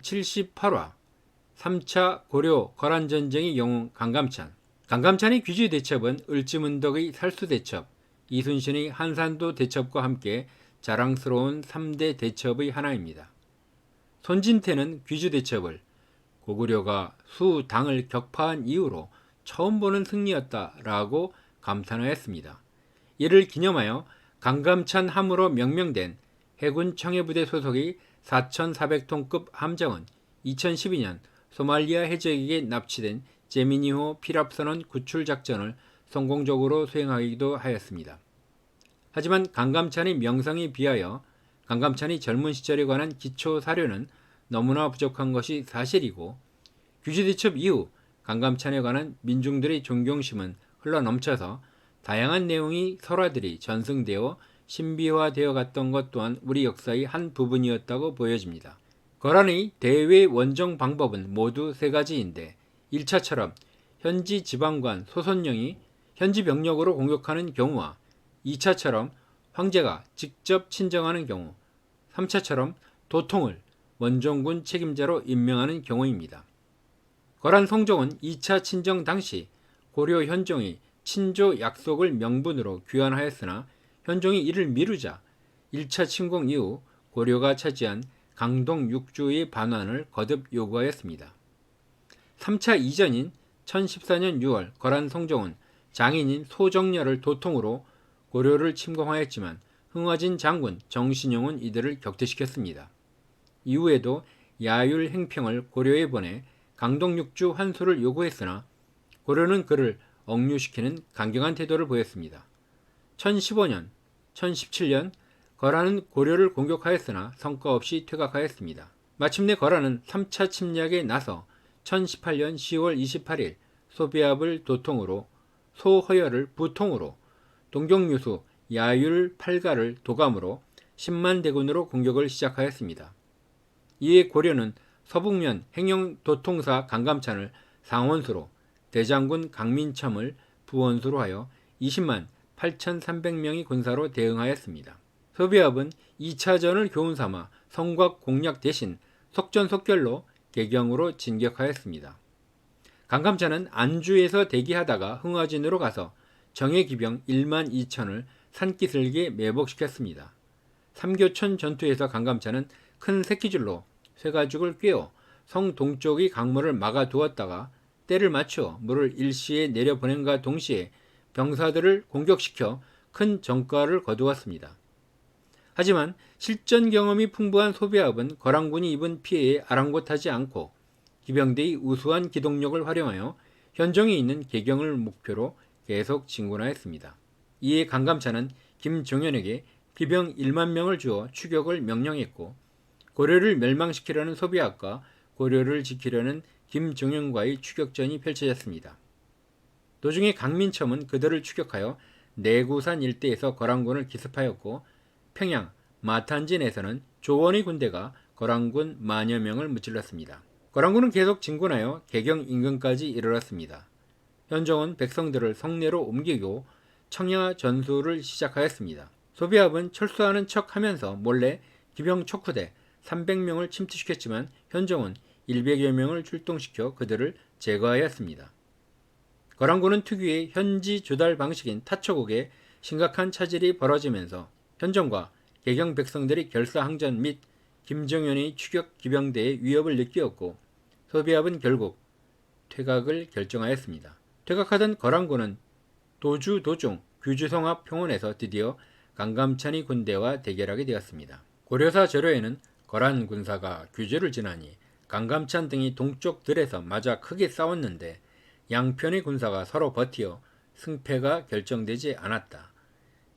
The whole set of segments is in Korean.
제78화 3차 고려 거란전쟁의 영웅 강감찬. 강감찬의 귀주 대첩은 을지문덕의 살수 대첩, 이순신의 한산도 대첩과 함께 자랑스러운 3대 대첩의 하나입니다. 손진태는 귀주 대첩을 고구려가 수 당을 격파한 이후로 처음 보는 승리였다라고 감탄하였습니다. 이를 기념하여 강감찬 함으로 명명된 해군 청해부대 소속의 4,400톤급 함정은 2012년 소말리아 해적에게 납치된 제미니호 피랍선원 구출 작전을 성공적으로 수행하기도 하였습니다. 하지만 강감찬의 명성에 비하여 강감찬이 젊은 시절에 관한 기초 사료는 너무나 부족한 것이 사실이고, 귀주대첩 이후 강감찬에 관한 민중들의 존경심은 흘러넘쳐서 다양한 내용이 설화들이 전승되어 신비화되어 갔던 것 또한 우리 역사의 한 부분이었다고 보여집니다. 거란의 대외 원정 방법은 모두 세 가지인데, 1차처럼 현지 지방관 소선령이 현지 병력으로 공격하는 경우와 2차처럼 황제가 직접 친정하는 경우, 3차처럼 도통을 원정군 책임자로 임명하는 경우입니다. 거란 성종은 2차 친정 당시 고려 현종이 친조 약속을 명분으로 귀환하였으나 현종이 이를 미루자 1차 침공 이후 고려가 차지한 강동 6주의 반환을 거듭 요구하였습니다. 3차 이전인 1014년 6월 거란 성종은 장인인 소정렬을 도통으로 고려를 침공하였지만 흥화진 장군 정신용은 이들을 격퇴시켰습니다. 이후에도 야율 행평을 고려에 보내 강동 6주 환수를 요구했으나 고려는 그를 억류시키는 강경한 태도를 보였습니다. 1015년, 1017년 거란은 고려를 공격하였으나 성과 없이 퇴각하였습니다. 마침내 거란은 3차 침략에 나서 1018년 10월 28일 소비압을 도통으로, 소허열을 부통으로, 동경유수 야율 8가를 도감으로 10만 대군으로 공격을 시작하였습니다. 이에 고려는 서북면 행영도통사 강감찬을 상원수로, 대장군 강민첨을 부원수로 하여 20만 8,300명의 군사로 대응하였습니다. 소비압은 2차전을 교훈삼아 성곽 공략 대신 속전속결로 개경으로 진격하였습니다. 강감찬은 안주에서 대기하다가 흥화진으로 가서 정예기병 1만 2천을 산기슭에 매복시켰습니다. 삼교천 전투에서 강감찬은 큰 새끼줄로 쇠가죽을 꿰어 성 동쪽의 강물을 막아두었다가 때를 맞춰 물을 일시에 내려보낸과 동시에 병사들을 공격시켜 큰 전과를 거두었습니다. 하지만 실전 경험이 풍부한 소비압은 거란군이 입은 피해에 아랑곳하지 않고 기병대의 우수한 기동력을 활용하여 현종에 있는 개경을 목표로 계속 진군하였습니다. 이에 강감찬은 김종현에게 비병 1만 명을 주어 추격을 명령했고, 고려를 멸망시키려는 소비압과 고려를 지키려는 김종현과의 추격전이 펼쳐졌습니다. 도중에 강민첨은 그들을 추격하여 내구산 일대에서 거란군을 기습하였고, 평양 마탄진에서는 조원의 군대가 거란군 만여 명을 무찔렀습니다. 거란군은 계속 진군하여 개경 인근까지 이르렀습니다. 현종은 백성들을 성내로 옮기고 청야 전술을 시작하였습니다. 소비압은 철수하는 척하면서 몰래 기병 척후대 300명을 침투시켰지만 현종은 100여 명을 출동시켜 그들을 제거하였습니다. 거란군은 특유의 현지 조달 방식인 타초국에 심각한 차질이 벌어지면서 현종과 개경 백성들이 결사항전 및 김정현의 추격 기병대의 위협을 느끼었고, 소비압은 결국 퇴각을 결정하였습니다. 퇴각하던 거란군은 도주 도중 귀주성 앞 평원에서 드디어 강감찬의 군대와 대결하게 되었습니다. 고려사 저료에는 거란 군사가 귀주를 지나니 강감찬 등이 동쪽 들에서 맞아 크게 싸웠는데 양편의 군사가 서로 버티어 승패가 결정되지 않았다.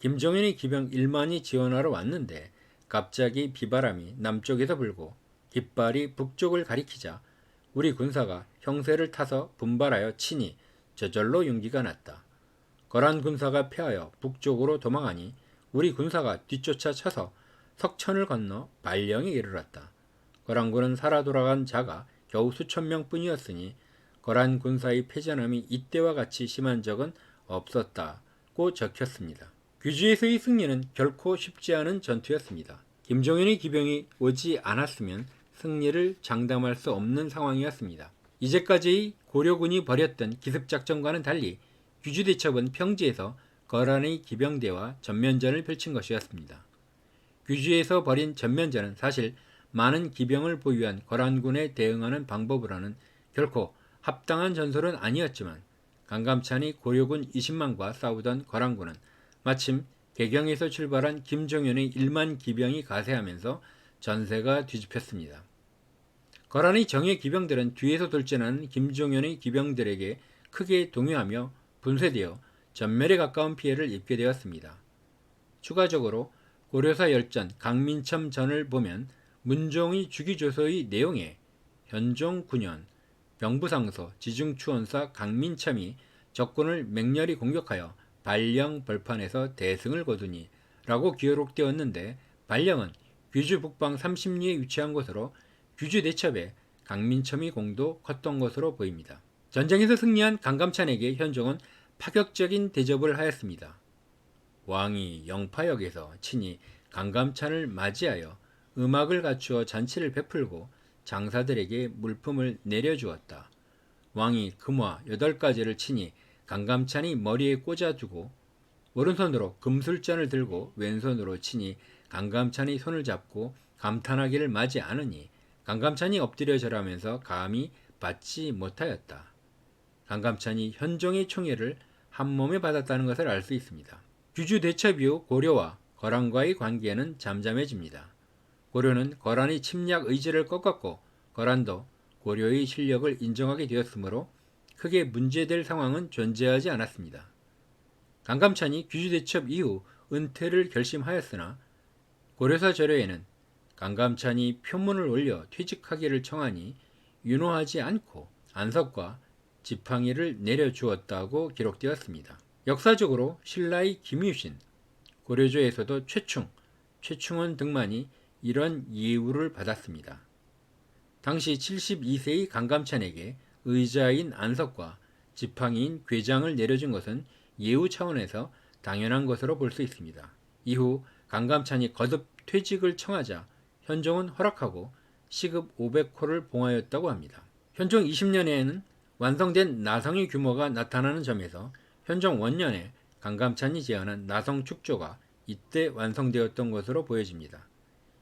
김종현의 기병 1만이 지원하러 왔는데 갑자기 비바람이 남쪽에서 불고 깃발이 북쪽을 가리키자 우리 군사가 형세를 타서 분발하여 치니 저절로 용기가 났다. 거란 군사가 패하여 북쪽으로 도망하니 우리 군사가 뒤쫓아 쳐서 석천을 건너 발령에 이르렀다. 거란군은 살아 돌아간 자가 겨우 수천 명뿐이었으니 거란 군사의 패전함이 이때와 같이 심한 적은 없었다고 적혔습니다. 귀주에서의 승리는 결코 쉽지 않은 전투였습니다. 김종현의 기병이 오지 않았으면 승리를 장담할 수 없는 상황이었습니다. 이제까지의 고려군이 벌였던 기습작전과는 달리 귀주대첩은 평지에서 거란의 기병대와 전면전을 펼친 것이었습니다. 귀주에서 벌인 전면전은 사실 많은 기병을 보유한 거란군에 대응하는 방법으로는 결코 합당한 전술은 아니었지만 강감찬이 고려군 20만과 싸우던 거란군은 마침 개경에서 출발한 김종현의 1만 기병이 가세하면서 전세가 뒤집혔습니다. 거란의 정예 기병들은 뒤에서 돌진하는 김종현의 기병들에게 크게 동요하며 분쇄되어 전멸에 가까운 피해를 입게 되었습니다. 추가적으로 고려사 열전 강민첨전을 보면 문종의 주기조서의 내용에 현종 9년 병부상서 지중추원사 강민첨이 적군을 맹렬히 공격하여 발령 벌판에서 대승을 거두니 라고 기록되었는데 발령은 귀주 북방 30리에 위치한 곳으로 귀주 대첩에 강민첨이 공도 컸던 것으로 보입니다. 전쟁에서 승리한 강감찬에게 현종은 파격적인 대접을 하였습니다. 왕이 영파역에서 친히 강감찬을 맞이하여 음악을 갖추어 잔치를 베풀고 장사들에게 물품을 내려주었다. 왕이 금화 8가지를 친히 강감찬이 머리에 꽂아두고 오른손으로 금술잔을 들고 왼손으로 친히 강감찬이 손을 잡고 감탄하기를 마지 않으니 강감찬이 엎드려 절하면서 감히 받지 못하였다. 강감찬이 현종의 총애를 한몸에 받았다는 것을 알 수 있습니다. 귀주 대첩 이후 고려와 거란과의 관계는 잠잠해집니다. 고려는 거란의 침략 의지를 꺾었고 거란도 고려의 실력을 인정하게 되었으므로 크게 문제될 상황은 존재하지 않았습니다. 강감찬이 귀주 대첩 이후 은퇴를 결심하였으나 고려사 자료에는 강감찬이 표문을 올려 퇴직하기를 청하니 윤호하지 않고 안석과 지팡이를 내려주었다고 기록되었습니다. 역사적으로 신라의 김유신, 고려조에서도 최충원 등만이 이런 예우를 받았습니다. 당시 72세의 강감찬에게 의자인 안석과 지팡이인 궤장을 내려준 것은 예우 차원에서 당연한 것으로 볼 수 있습니다. 이후 강감찬이 거듭 퇴직을 청하자 현종은 허락하고 시급 500호를 봉하였다고 합니다. 현종 20년에는 완성된 나성의 규모가 나타나는 점에서 현종 원년에 강감찬이 제안한 나성 축조가 이때 완성되었던 것으로 보여집니다.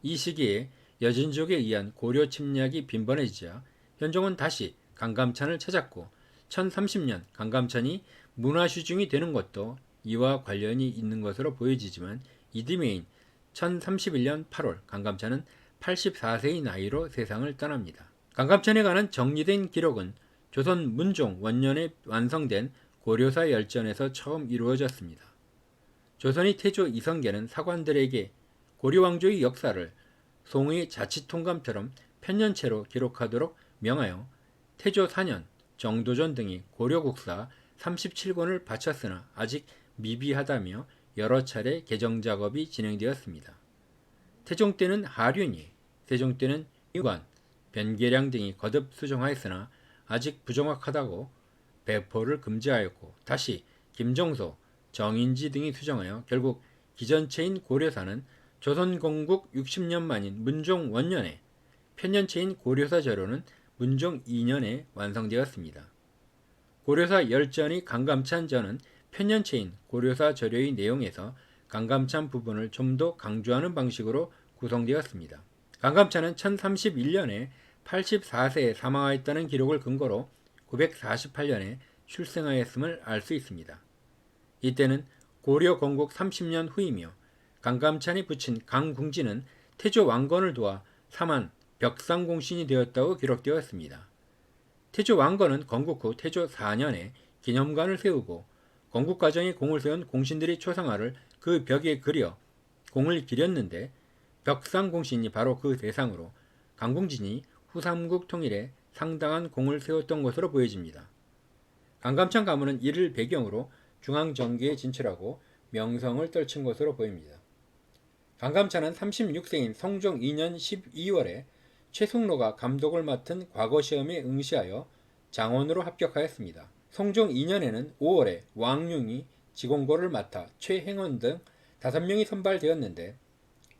이 시기에 여진족에 의한 고려 침략이 빈번해지자 현종은 다시 강감찬을 찾았고 1030년 강감찬이 문화슈중이 되는 것도 이와 관련이 있는 것으로 보여지지만 이듬해인 1031년 8월 강감찬은 84세의 나이로 세상을 떠납니다. 강감찬에 관한 정리된 기록은 조선 문종 원년에 완성된 고려사 열전에서 처음 이루어졌습니다. 조선의 태조 이성계는 사관들에게 고려왕조의 역사를 송의 자치통감처럼 편년체로 기록하도록 명하여 태조 4년 정도전 등이 고려국사 37권을 바쳤으나 아직 미비하다며 여러 차례 개정 작업이 진행되었습니다. 태종 때는 하륜이, 세종 때는 유관, 변계량 등이 거듭 수정하였으나 아직 부정확하다고 배포를 금지하였고 다시 김정소, 정인지 등이 수정하여 결국 기전체인 고려사는 조선 건국 60년 만인 문종 원년에, 편년체인 고려사 자료는 문종 2년에 완성되었습니다. 고려사 열전의 강감찬전은 편년체인 고려사 자료의 내용에서 강감찬 부분을 좀 더 강조하는 방식으로 구성되었습니다. 강감찬은 1031년에 84세에 사망하였다는 기록을 근거로 948년에 출생하였음을 알 수 있습니다. 이때는 고려 건국 30년 후이며 강감찬이 붙인 강궁지는 태조 왕건을 도와 사만 벽상공신이 되었다고 기록되었습니다. 태조 왕건은 건국 후 태조 4년에 기념관을 세우고 건국과정에 공을 세운 공신들의 초상화를 그 벽에 그려 공을 기렸는데 벽상공신이 바로 그 대상으로 강궁진이 후삼국 통일에 상당한 공을 세웠던 것으로 보여집니다. 강감찬 가문은 이를 배경으로 중앙정계에 진출하고 명성을 떨친 것으로 보입니다. 강감찬은 36세인 성종 2년 12월에 최숙로가 감독을 맡은 과거시험에 응시하여 장원으로 합격하였습니다. 성종 2년에는 5월에 왕융이 지공고를 맡아 최행원 등 5명이 선발되었는데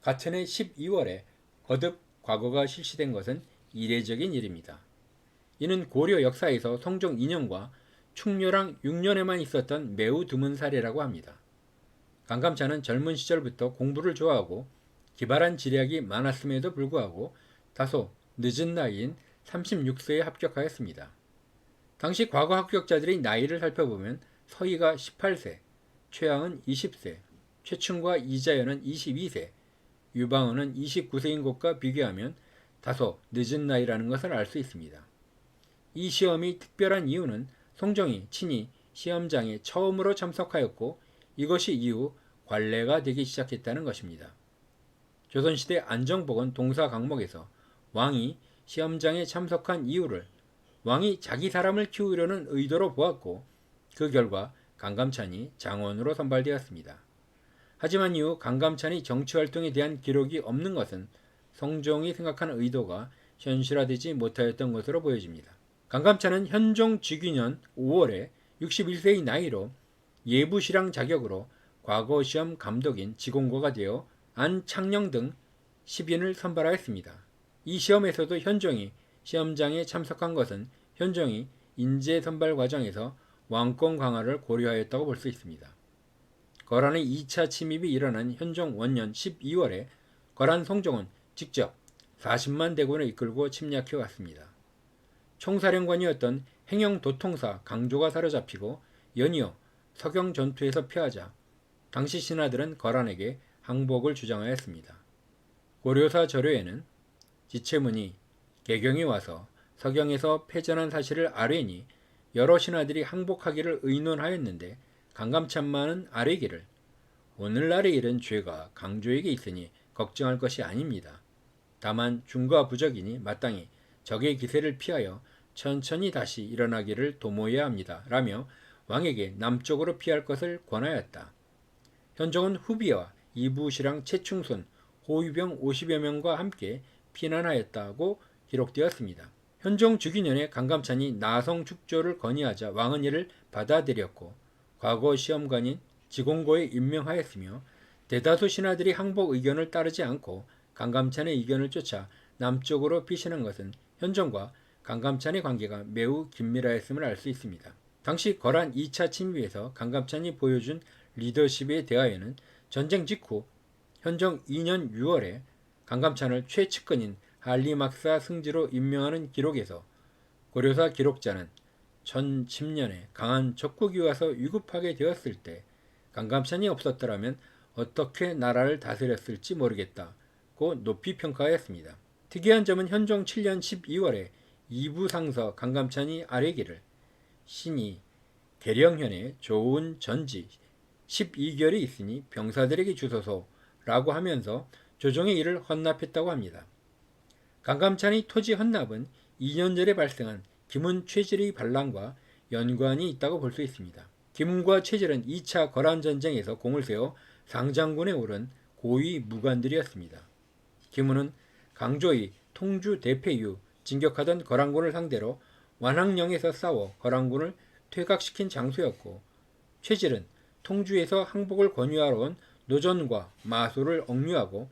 같은 해 12월에 거듭 과거가 실시된 것은 이례적인 일입니다. 이는 고려 역사에서 성종 2년과 충렬왕 6년에만 있었던 매우 드문 사례라고 합니다. 강감찬은 젊은 시절부터 공부를 좋아하고 기발한 지략이 많았음에도 불구하고 다소 늦은 나이인 36세에 합격하였습니다. 당시 과거 합격자들의 나이를 살펴보면 서희가 18세, 최양은 20세, 최충과 이자연은 22세, 유방은은 29세인 것과 비교하면 다소 늦은 나이라는 것을 알 수 있습니다. 이 시험이 특별한 이유는 송정이 친히 시험장에 처음으로 참석하였고 이것이 이후 관례가 되기 시작했다는 것입니다. 조선시대 안정복은 동사 강목에서 왕이 시험장에 참석한 이유를 왕이 자기 사람을 키우려는 의도로 보았고 그 결과 강감찬이 장원으로 선발되었습니다. 하지만 이후 강감찬이 정치활동에 대한 기록이 없는 것은 성종이 생각한 의도가 현실화되지 못하였던 것으로 보여집니다. 강감찬은 현종 즉위년 5월에 61세의 나이로 예부시랑 자격으로 과거시험 감독인 지공고가 되어 안창녕 등 10인을 선발하였습니다. 이 시험에서도 현종이 시험장에 참석한 것은 현종이 인재 선발 과정에서 왕권 강화를 고려하였다고 볼 수 있습니다. 거란의 2차 침입이 일어난 현종 원년 12월에 거란 성종은 직접 40만 대군을 이끌고 침략해 왔습니다. 총사령관이었던 행영도통사 강조가 사로잡히고 연이어 서경 전투에서 패하자 당시 신하들은 거란에게 항복을 주장하였습니다. 고려사 저료에는 지체문이 개경이 와서 서경에서 패전한 사실을 아뢰니 여러 신하들이 항복하기를 의논하였는데 강감찬만은 아뢰기를 오늘날의 일은 죄가 강조에게 있으니 걱정할 것이 아닙니다. 다만 중과 부적이니 마땅히 적의 기세를 피하여 천천히 다시 일어나기를 도모해야 합니다. 라며 왕에게 남쪽으로 피할 것을 권하였다. 현종은 후비와 이부시랑 최충순, 호위병 50여 명과 함께 피난하였다고 기록되었습니다. 현종 즉위년에 강감찬이 나성 축조를 건의하자 왕은 이를 받아들였고 과거 시험관인 지공고에 임명하였으며 대다수 신하들이 항복 의견을 따르지 않고 강감찬의 의견을 쫓아 남쪽으로 피신한 것은 현종과 강감찬의 관계가 매우 긴밀하였음을 알 수 있습니다. 당시 거란 2차 침입에서 강감찬이 보여준 리더십에 대하여는 전쟁 직후 현종 2년 6월에 강감찬을 최측근인 한리막사 승지로 임명하는 기록에서 고려사 기록자는 1010년에 강한 적국이 와서 위급하게 되었을 때 강감찬이 없었더라면 어떻게 나라를 다스렸을지 모르겠다고 높이 평가하였습니다. 특이한 점은 현종 7년 12월에 이부상서 강감찬이 아뢰기를 신이 계령현에 좋은 전지 12결이 있으니 병사들에게 주소서라고 하면서 조정의 일을 헌납했다고 합니다. 강감찬의 토지 헌납은 2년 전에 발생한 김은 최질의 반란과 연관이 있다고 볼 수 있습니다. 김은과 최질은 2차 거란전쟁에서 공을 세워 상장군에 오른 고위 무관들이었습니다. 김은은 강조의 통주 대패 이후 진격하던 거란군을 상대로 완항령에서 싸워 거란군을 퇴각시킨 장소였고 최질은 통주에서 항복을 권유하러 온 노전과 마소를 억류하고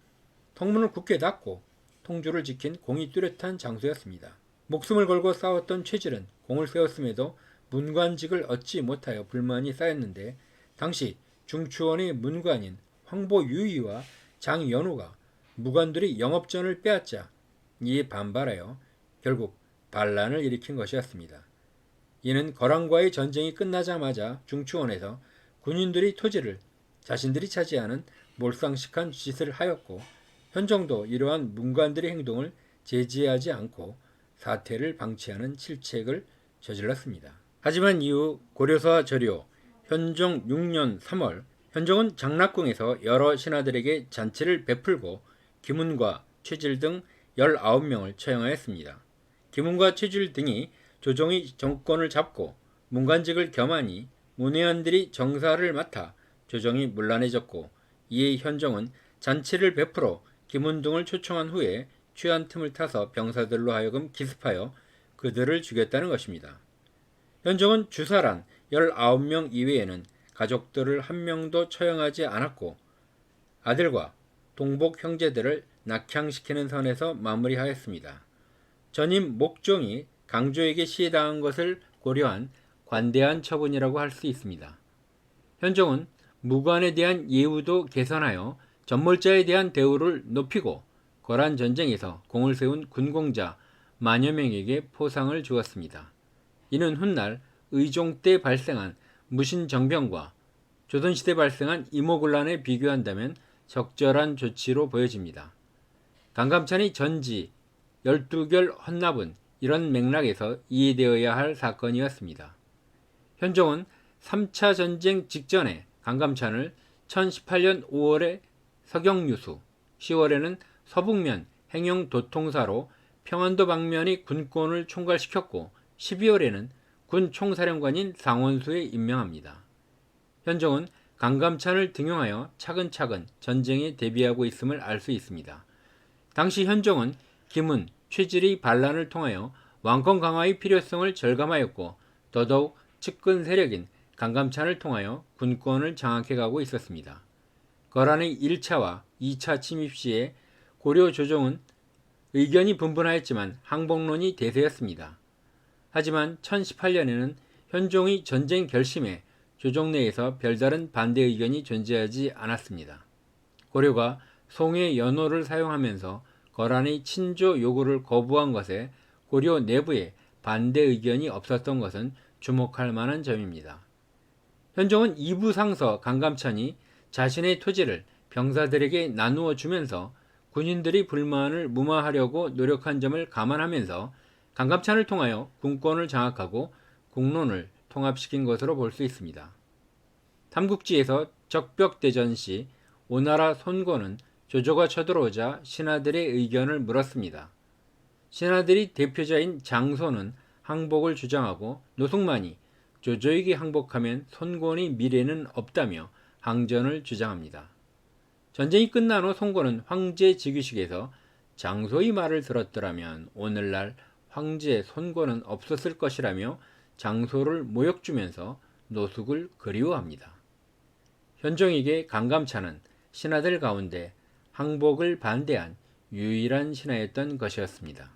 통문을 굳게 닫고 통주를 지킨 공이 뚜렷한 장소였습니다. 목숨을 걸고 싸웠던 최질은 공을 세웠음에도 문관직을 얻지 못하여 불만이 쌓였는데 당시 중추원의 문관인 황보유의와 장연호가 무관들이 영업전을 빼앗자 이에 반발하여 결국 반란을 일으킨 것이었습니다. 이는 거란과의 전쟁이 끝나자마자 중추원에서 군인들이 토지를 자신들이 차지하는 몰상식한 짓을 하였고 현종도 이러한 문관들의 행동을 제지하지 않고 사태를 방치하는 실책을 저질렀습니다. 하지만 이후 고려사 저료 현종 6년 3월 현종은 장락궁에서 여러 신하들에게 잔치를 베풀고 김은과 최질 등 19명을 처형하였습니다. 김은과 최질 등이 조정의 정권을 잡고 문관직을 겸하니 문외한들이 정사를 맡아 조정이 문란해졌고 이에 현종은 잔치를 베풀어 김은 등을 초청한 후에 취한 틈을 타서 병사들로 하여금 기습하여 그들을 죽였다는 것입니다. 현종은 주사란 19명 이외에는 가족들을 한 명도 처형하지 않았고 아들과 동복 형제들을 낙향시키는 선에서 마무리하였습니다. 전임 목종이 강조에게 시해당한 것을 고려한 관대한 처분이라고 할 수 있습니다. 현종은 무관에 대한 예우도 개선하여 전몰자에 대한 대우를 높이고 거란 전쟁에서 공을 세운 군공자 만여 명에게 포상을 주었습니다. 이는 훗날 의종 때 발생한 무신정병과 조선시대 발생한 이모군란에 비교한다면 적절한 조치로 보여집니다. 강감찬이 전지 12결 헌납은 이런 맥락에서 이해되어야 할 사건이었습니다. 현종은 3차 전쟁 직전에 강감찬을 1018년 5월에 서경유수, 10월에는 서북면 행영도통사로 평안도 방면이 군권을 총괄시켰고 12월에는 군 총사령관인 상원수에 임명합니다. 현종은 강감찬을 등용하여 차근차근 전쟁에 대비하고 있음을 알 수 있습니다. 당시 현종은 김훈, 최질의 반란을 통하여 왕권 강화의 필요성을 절감하였고 더더욱 측근 세력인 강감찬을 통하여 군권을 장악해가고 있었습니다. 거란의 1차와 2차 침입 시에 고려 조정은 의견이 분분하였지만 항복론이 대세였습니다. 하지만 1018년에는 현종의 전쟁 결심에 조정 내에서 별다른 반대 의견이 존재하지 않았습니다. 고려가 송해 연호를 사용하면서 거란의 친조 요구를 거부한 것에 고려 내부에 반대 의견이 없었던 것은 주목할 만한 점입니다. 현종은 이부상서 강감찬이 자신의 토지를 병사들에게 나누어 주면서 군인들이 불만을 무마하려고 노력한 점을 감안하면서 강감찬을 통하여 군권을 장악하고 국론을 통합시킨 것으로 볼 수 있습니다. 삼국지에서 적벽대전 시 오나라 손권은 조조가 쳐들어오자 신하들의 의견을 물었습니다. 신하들이 대표자인 장소는 항복을 주장하고 노숙만이 조조에게 항복하면 손권의 미래는 없다며 항전을 주장합니다. 전쟁이 끝난 후 손권은 황제 즉위식에서 장소의 말을 들었더라면 오늘날 황제 손권은 없었을 것이라며 장소를 모욕 주면서 노숙을 그리워합니다. 현종에게 강감찬은 신하들 가운데 항복을 반대한 유일한 신하였던 것이었습니다.